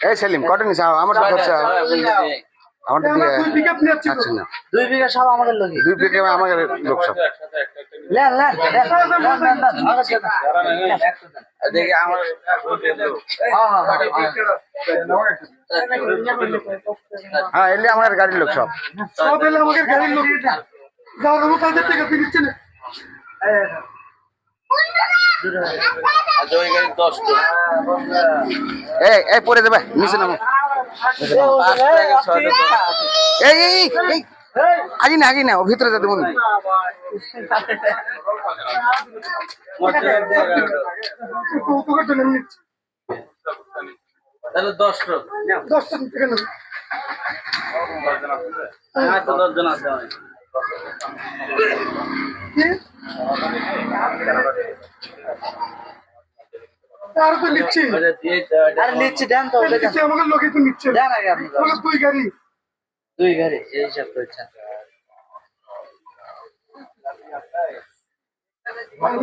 এই সেলিম কত নিছ আমার তো খরচা আমার তো দুই পিকআপ নিচ্ছি আচ্ছা না 2 বিঘা সব আমাদের লোক 2 পিকআপ আমাদের লোক সব লেন দেখি আমার হ্যাঁ এলে আমাদের গাড়ির লোক সব সব এলে আমাদের গাড়ির লোক যাওয়ার মতো তাদের থেকে দিচ্ছে না ওই গাড়ি 10 টাকা এই পরে দেবে নিচে নামো 5 টাকা 6 টাকা এই আগে না ও ভিতরে যেতে মন কৌতুকের জন্য নিচ্ছি তাহলে 10 টাকা 10 টাকা নেব হ্যাঁ তো 10 জন আছে কি আর তো নিচ্ছি আরে নিচ্ছি দেন তো নিচ্ছি আমাদের লোকে তো নিচ্ছে দেন আগে আপনি আমাদের দুই গাড়ি 2 গাড়ি এই হিসাব করছেন আমি